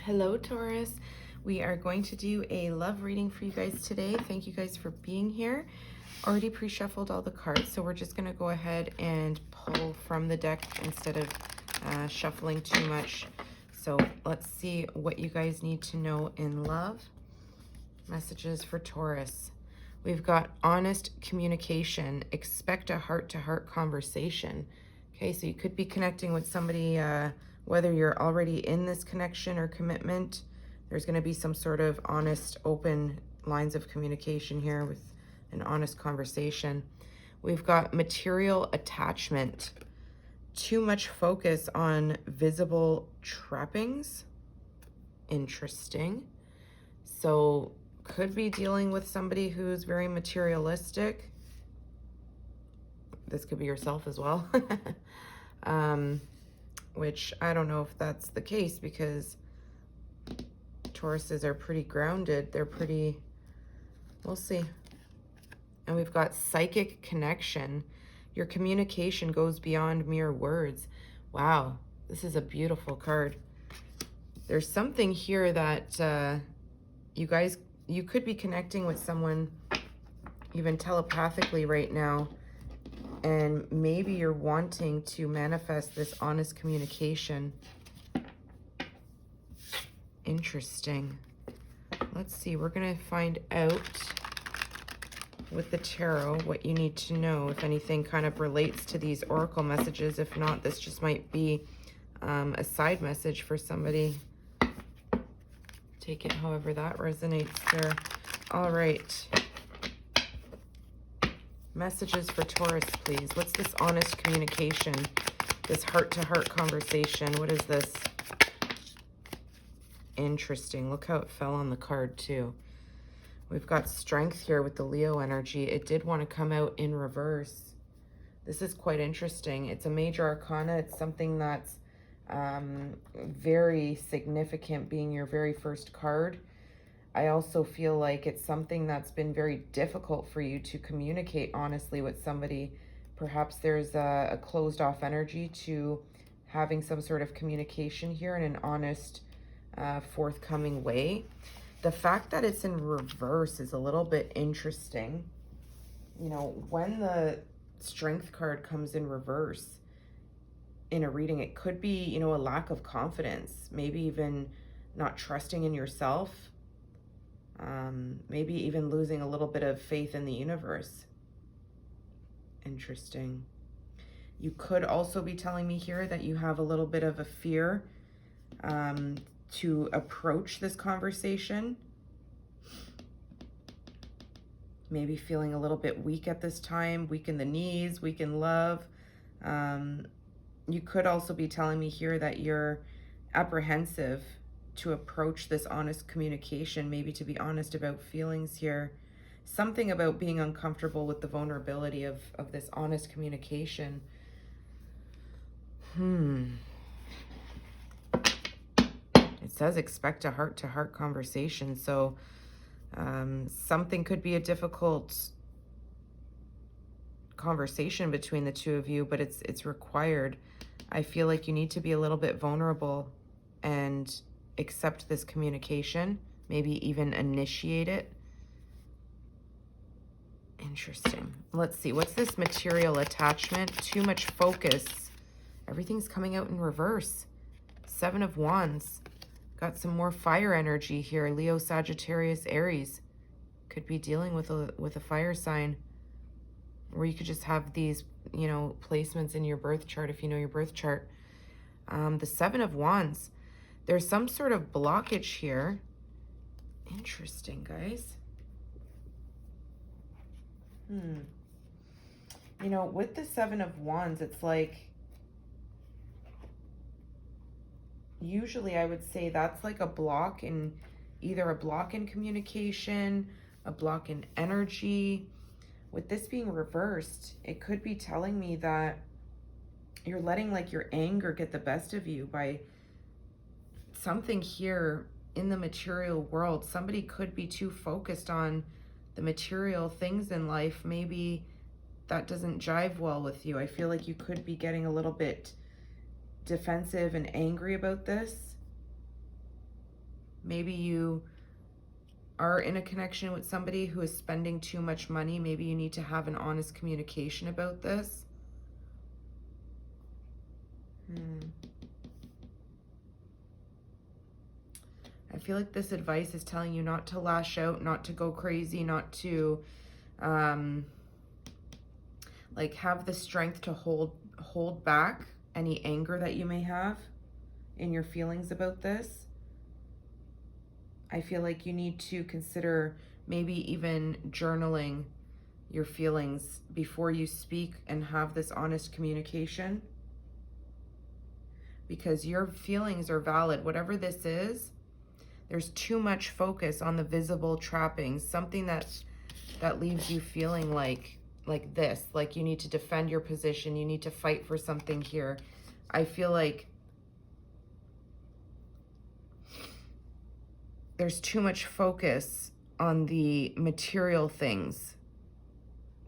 Hello, Taurus. We are going to do a love reading for you guys today. Thank you guys for being here. Already pre-shuffled all the cards, so we're just going to go ahead and pull from the deck instead of shuffling too much. So let's see what you guys need to know in love. Messages for Taurus. We've got honest communication. Expect a heart-to-heart conversation. Okay, so you could be connecting with somebody, whether you're already in this connection or commitment. There's going to be some sort of honest, open lines of communication here with an honest conversation. We've got material attachment. Too much focus on visible trappings. Interesting. So could be dealing with somebody who's very materialistic. This could be yourself as well. Which I don't know if that's the case, because Tauruses are pretty grounded. They're pretty, we'll see. And we've got psychic connection. Your communication goes beyond mere words. Wow, this is a beautiful card. There's something here that you could be connecting with someone even telepathically right now, and maybe you're wanting to manifest this honest communication. Interesting. Let's see, we're going to find out with the tarot what you need to know, if anything kind of relates to these oracle messages. If not, this just might be a side message for somebody. Take it however that resonates there. All right. Messages for Taurus, please. What's this honest communication? This heart-to-heart conversation. What is this? Interesting. Look how it fell on the card, too. We've got strength here with the Leo energy. It did want to come out in reverse. This is quite interesting. It's a major arcana. It's something that's very significant, being your very first card. I also feel like it's something that's been very difficult for you to communicate honestly with somebody. Perhaps there's a closed off energy to having some sort of communication here in an honest, forthcoming way. The fact that it's in reverse is a little bit interesting. You know, when the strength card comes in reverse in a reading, it could be, you know, a lack of confidence, maybe even not trusting in yourself, maybe even losing a little bit of faith in the universe. Interesting. You could also be telling me here that you have a little bit of a fear to approach this conversation. Maybe feeling a little bit weak at this time, weak in the knees, weak in love. You could also be telling me here that you're apprehensive to approach this honest communication, maybe to be honest about feelings here. Something about being uncomfortable with the vulnerability of this honest communication. It says expect a heart-to-heart conversation. So something could be a difficult conversation between the two of you, but it's required. I feel like you need to be a little bit vulnerable and accept this communication, maybe even initiate it. Interesting. Let's see, what's this material attachment? Too much focus. Everything's coming out in reverse. 7 of Wands. Got some more fire energy here. Leo, Sagittarius, Aries. Could be dealing with a fire sign. Or you could just have these, you know, placements in your birth chart if you know your birth chart. The 7 of Wands. There's some sort of blockage here. Interesting, guys. You know, with the 7 of Wands, it's like, usually I would say that's like a block in, either a block in communication, a block in energy. With this being reversed, it could be telling me that you're letting like your anger get the best of you by something here in the material world. Somebody could be too focused on the material things in life. Maybe that doesn't jive well with you. I feel like you could be getting a little bit defensive and angry about this. Maybe you are in a connection with somebody who is spending too much money. Maybe you need to have an honest communication about this. I feel like this advice is telling you not to lash out, not to go crazy, not to like have the strength to hold back any anger that you may have in your feelings about this. I feel like you need to consider maybe even journaling your feelings before you speak and have this honest communication, because your feelings are valid. Whatever this is, there's too much focus on the visible trappings, something that leaves you feeling like this, like you need to defend your position, you need to fight for something here. I feel like there's too much focus on the material things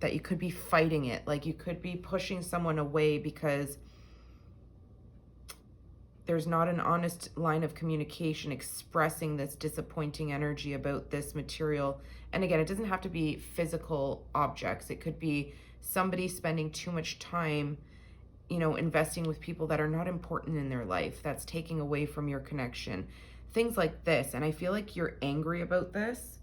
that you could be fighting it. Like you could be pushing someone away because there's not an honest line of communication expressing this disappointing energy about this material. And again, it doesn't have to be physical objects. It could be somebody spending too much time, you know, investing with people that are not important in their life. That's taking away from your connection. Things like this. And I feel like you're angry about this.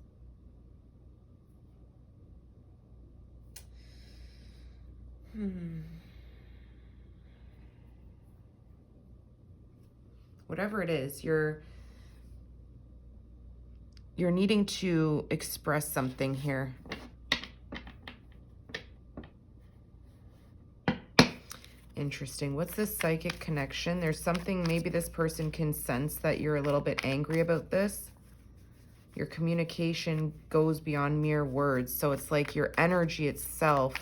Whatever it is, you're needing to express something here. Interesting. What's this psychic connection? There's something, maybe this person can sense that you're a little bit angry about this. Your communication goes beyond mere words. So it's like your energy itself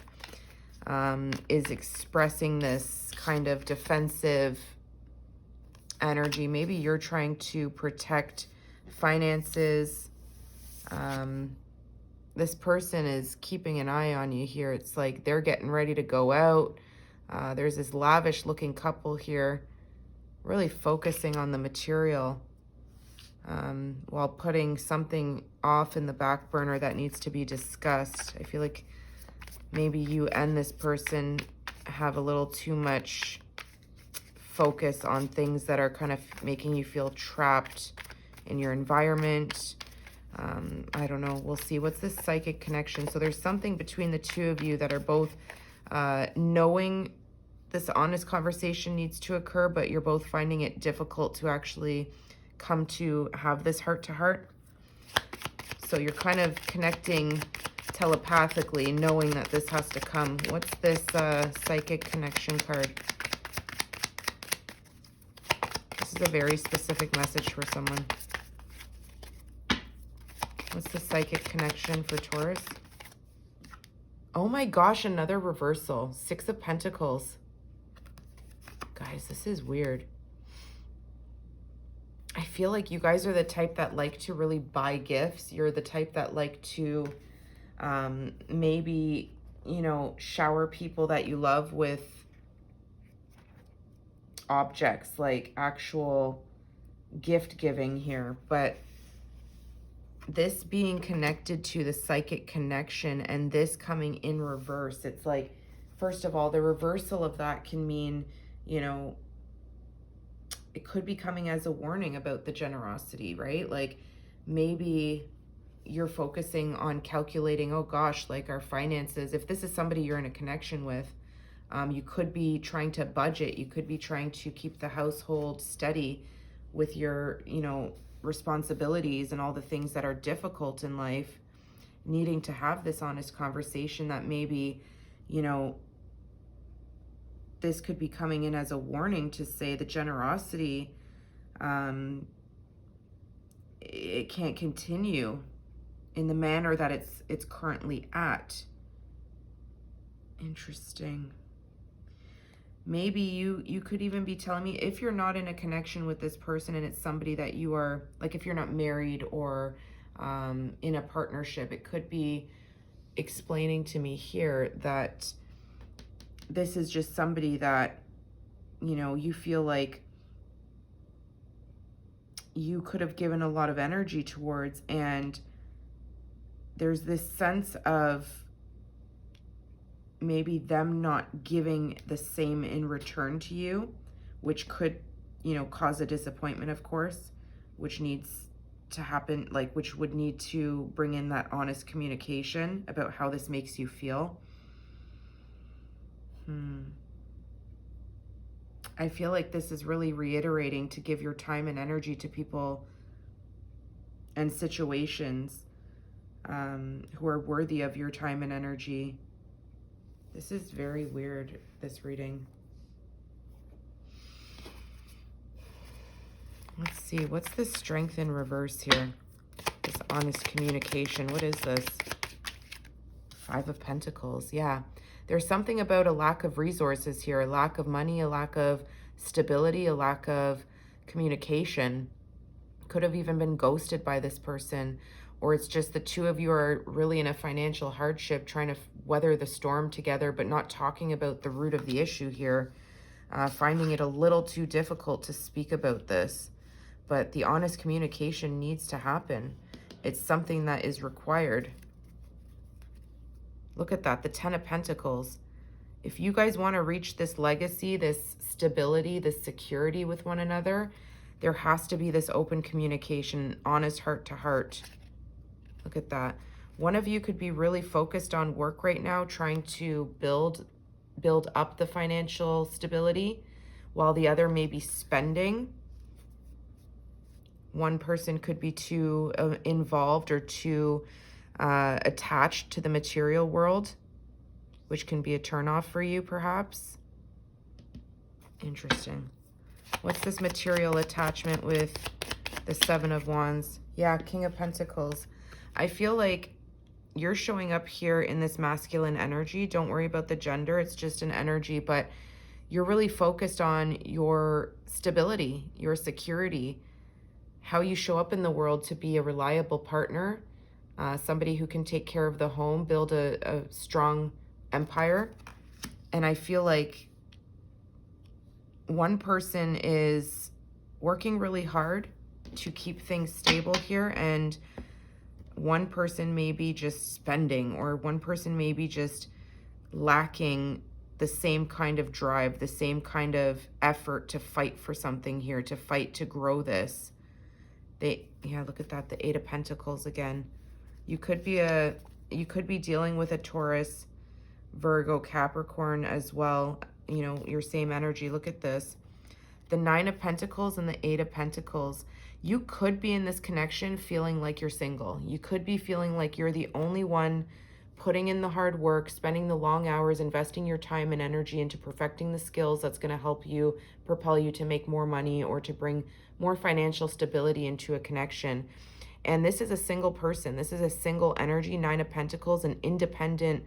is expressing this kind of defensive energy. Maybe you're trying to protect finances. This person is keeping an eye on you here. It's like they're getting ready to go out. There's this lavish looking couple here, really focusing on the material while putting something off in the back burner that needs to be discussed. I feel like maybe you and this person have a little too much focus on things that are kind of making you feel trapped in your environment. I don't know. We'll see. What's this psychic connection? So there's something between the two of you that are both knowing this honest conversation needs to occur, but you're both finding it difficult to actually come to have this heart-to-heart. So you're kind of connecting telepathically, knowing that this has to come. What's this psychic connection card? This is a very specific message for someone. What's the psychic connection for Taurus? Oh my gosh, another reversal. 6 of Pentacles. Guys, this is weird. I feel like you guys are the type that like to really buy gifts. You're the type that like to maybe, you know, shower people that you love with objects, like actual gift giving here. But this being connected to the psychic connection and this coming in reverse, it's like, first of all, the reversal of that can mean, you know, it could be coming as a warning about the generosity, right? Like maybe you're focusing on calculating, oh gosh, like our finances. If this is somebody you're in a connection with, you could be trying to budget. You could be trying to keep the household steady with your, you know, responsibilities and all the things that are difficult in life, needing to have this honest conversation that maybe, you know, this could be coming in as a warning to say the generosity, it can't continue in the manner that it's currently at. Interesting. Maybe you could even be telling me, if you're not in a connection with this person and it's somebody that you are, like if you're not married or in a partnership, it could be explaining to me here that this is just somebody that, you know, you feel like you could have given a lot of energy towards, and there's this sense of maybe them not giving the same in return to you, which could, you know, cause a disappointment, of course, which needs to happen, like, which would need to bring in that honest communication about how this makes you feel. I feel like this is really reiterating to give your time and energy to people and situations who are worthy of your time and energy. This is very weird, this reading. Let's see, what's the strength in reverse here? This honest communication, what is this? 5 of Pentacles, yeah. There's something about a lack of resources here, a lack of money, a lack of stability, a lack of communication. Could have even been ghosted by this person, or it's just the two of you are really in a financial hardship, trying to weather the storm together, but not talking about the root of the issue here, finding it a little too difficult to speak about this. But the honest communication needs to happen. It's something that is required. Look at that, the 10 of Pentacles. If you guys want to reach this legacy, this stability, this security with one another, there has to be this open communication, honest heart to heart. Look at that. One of you could be really focused on work right now, trying to build up the financial stability, while the other may be spending. One person could be too involved or too attached to the material world, which can be a turnoff for you, perhaps. Interesting. What's this material attachment with the 7 of Wands? Yeah, King of Pentacles. I feel like you're showing up here in this masculine energy. Don't worry about the gender. It's just an energy, but you're really focused on your stability, your security, how you show up in the world to be a reliable partner, somebody who can take care of the home, build a strong empire. And I feel like one person is working really hard to keep things stable here, and one person may be just spending, or one person may be just lacking the same kind of drive, the same kind of effort to fight for something here, to fight to grow this. Yeah, look at that, the 8 of Pentacles again. You could be dealing with a Taurus, Virgo, Capricorn as well, you know, your same energy. Look at this. The 9 of Pentacles and the 8 of Pentacles. You could be in this connection feeling like you're single. You could be feeling like you're the only one putting in the hard work, spending the long hours, investing your time and energy into perfecting the skills that's going to help you, propel you to make more money or to bring more financial stability into a connection. And this is a single person. This is a single energy, 9 of Pentacles, an independent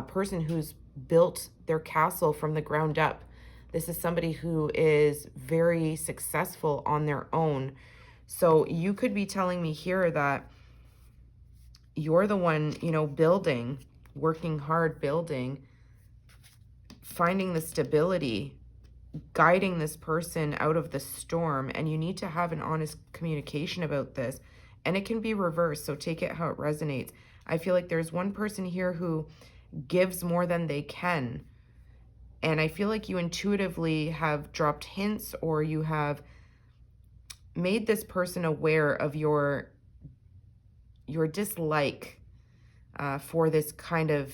person who's built their castle from the ground up. This is somebody who is very successful on their own. So you could be telling me here that you're the one, you know, building, working hard, building, finding the stability, guiding this person out of the storm. And you need to have an honest communication about this. And it can be reversed, so take it how it resonates. I feel like there's one person here who gives more than they can. And I feel like you intuitively have dropped hints, or you have made this person aware of your dislike for this kind of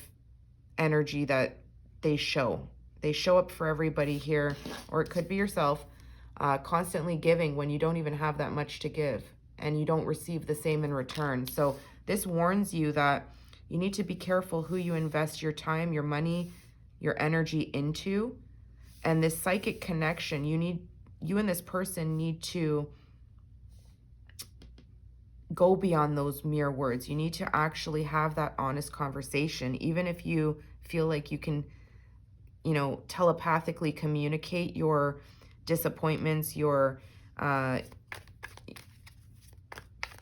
energy that they show. They show up for everybody here, or it could be yourself, constantly giving when you don't even have that much to give, and you don't receive the same in return. So this warns you that you need to be careful who you invest your time, your money, your energy into. And this psychic connection, you and this person need to go beyond those mere words. You need to actually have that honest conversation, even if you feel like you can, you know, telepathically communicate your disappointments, your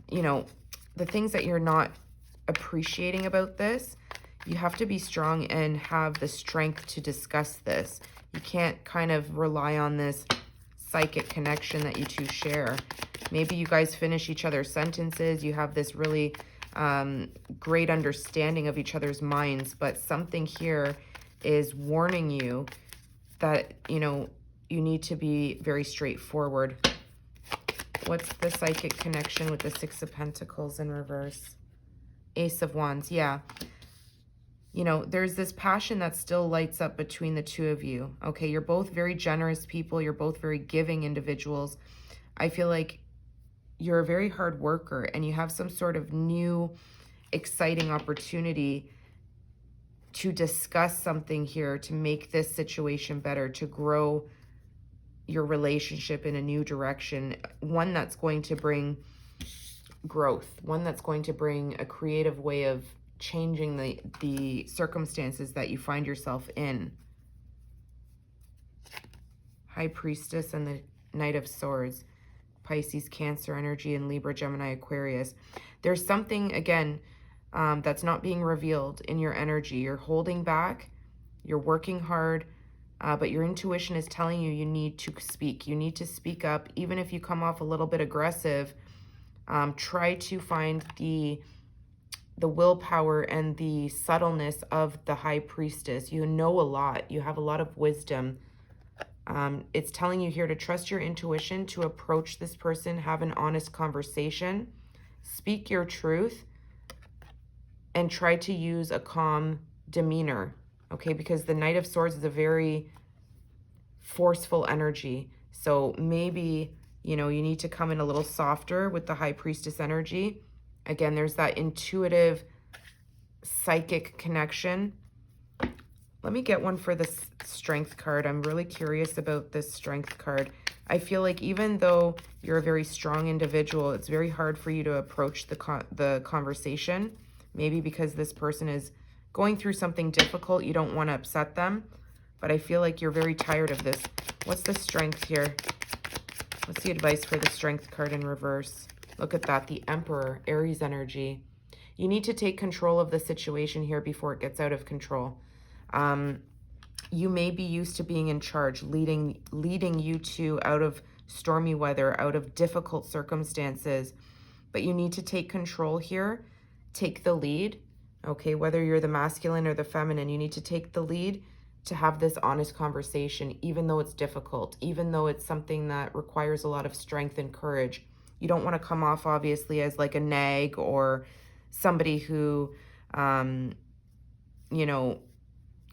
you know, the things that you're not appreciating about this. You have to be strong and have the strength to discuss this. You can't kind of rely on this psychic connection that you two share. Maybe you guys finish each other's sentences. You have this really great understanding of each other's minds, but something here is warning you that, you know, you need to be very straightforward. What's the psychic connection with the Six of Pentacles in reverse? Ace of Wands, yeah. You know, there's this passion that still lights up between the two of you. Okay, you're both very generous people. You're both very giving individuals. I feel like you're a very hard worker and you have some sort of new, exciting opportunity to discuss something here to make this situation better, to grow your relationship in a new direction, one that's going to bring growth, one that's going to bring a creative way of changing the circumstances that you find yourself in. High Priestess and the Knight of Swords, Pisces, Cancer energy, and Libra, Gemini, Aquarius. There's something, again, that's not being revealed in your energy. You're holding back, you're working hard, but your intuition is telling you you need to speak. You need to speak up. Even if you come off a little bit aggressive, try to find the willpower and the subtleness of the High Priestess. You know a lot. You have a lot of wisdom. It's telling you here to trust your intuition, to approach this person, have an honest conversation, speak your truth, and try to use a calm demeanor, okay? Because the Knight of Swords is a very forceful energy. So maybe, you know, you need to come in a little softer with the High Priestess energy. Again, there's that intuitive, psychic connection. Let me get one for this Strength card. I'm really curious about this Strength card. I feel like even though you're a very strong individual, it's very hard for you to approach the conversation. Maybe because this person is going through something difficult, you don't want to upset them. But I feel like you're very tired of this. What's the Strength here? What's the advice for the Strength card in reverse? Look at that, the Emperor, Aries energy. You need to take control of the situation here before it gets out of control. You may be used to being in charge, leading you two out of stormy weather, out of difficult circumstances. But you need to take control here, take the lead, okay? Whether you're the masculine or the feminine, you need to take the lead to have this honest conversation, even though it's difficult, even though it's something that requires a lot of strength and courage. You don't want to come off, obviously, as like a nag or somebody who, you know,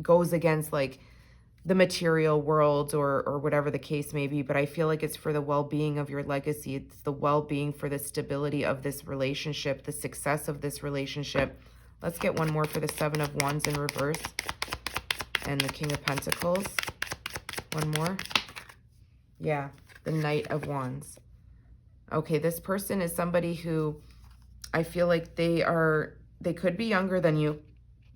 goes against like the material world or whatever the case may be. But I feel like it's for the well-being of your legacy. It's the well-being for the stability of this relationship, the success of this relationship. Let's get one more for the Seven of Wands in reverse and the King of Pentacles. One more. Yeah, the Knight of Wands. Okay, this person is somebody who I feel like they could be younger than you.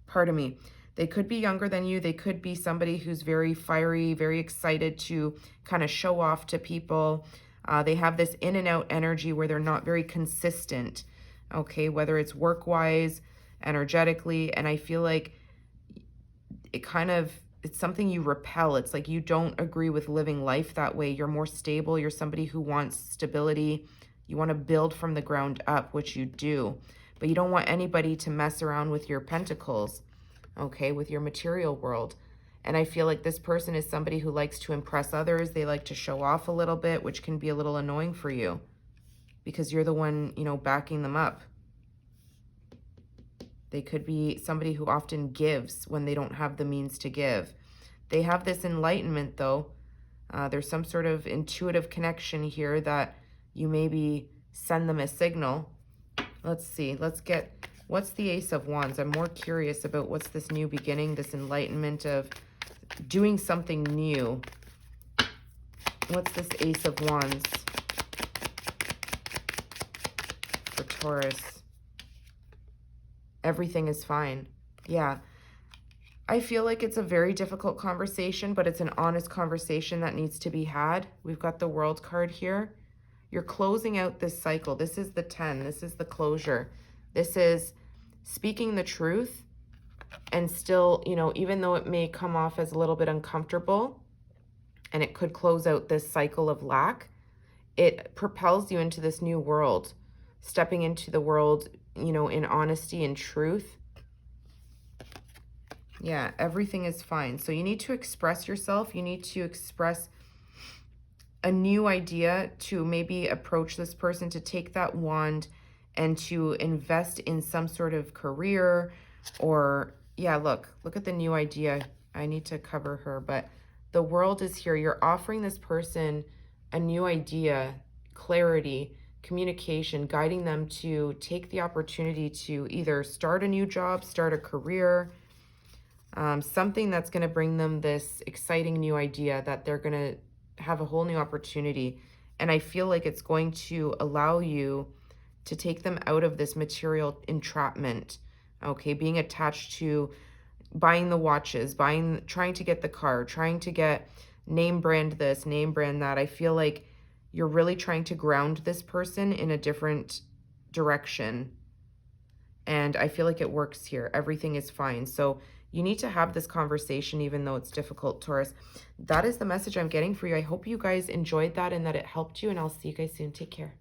Pardon me. They could be younger than you. They could be somebody who's very fiery, very excited to kind of show off to people. They have this in and out energy where they're not very consistent, okay, whether it's work-wise, energetically, and I feel like it's something you repel. It's like you don't agree with living life that way. You're more stable. You're somebody who wants stability. You want to build from the ground up, which you do, but you don't want anybody to mess around with your pentacles, okay, with your material world. And I feel like this person is somebody who likes to impress others. They like to show off a little bit, which can be a little annoying for you because you're the one, you know, backing them up. They could be somebody who often gives when they don't have the means to give. They have this enlightenment, though. There's some sort of intuitive connection here that you maybe send them a signal. Let's see. Let's get... What's the Ace of Wands? I'm more curious about what's this new beginning, this enlightenment of doing something new. What's this Ace of Wands for Taurus? Everything is fine. Yeah. I feel like it's a very difficult conversation, but it's an honest conversation that needs to be had. We've got the World card here. You're closing out this cycle. This is the 10. This is the closure. This is speaking the truth and still, you know, even though it may come off as a little bit uncomfortable and it could close out this cycle of lack, it propels you into this new world, stepping into the world, you know, in honesty and truth. Yeah, everything is fine. So you need to express yourself. You need to express a new idea to maybe approach this person, to take that wand and to invest in some sort of career. Or yeah, look at the new idea. I need to cover her, but the world is here. You're offering this person a new idea, clarity, communication, guiding them to take the opportunity to either start a new job, start a career, something that's going to bring them this exciting new idea that they're going to have a whole new opportunity. And I feel like it's going to allow you to take them out of this material entrapment, okay? Being attached to buying the watches, trying to get the car, trying to get name brand this, name brand that. I feel like you're really trying to ground this person in a different direction. And I feel like it works here. Everything is fine. So you need to have this conversation, even though it's difficult, Taurus. That is the message I'm getting for you. I hope you guys enjoyed that and that it helped you. And I'll see you guys soon. Take care.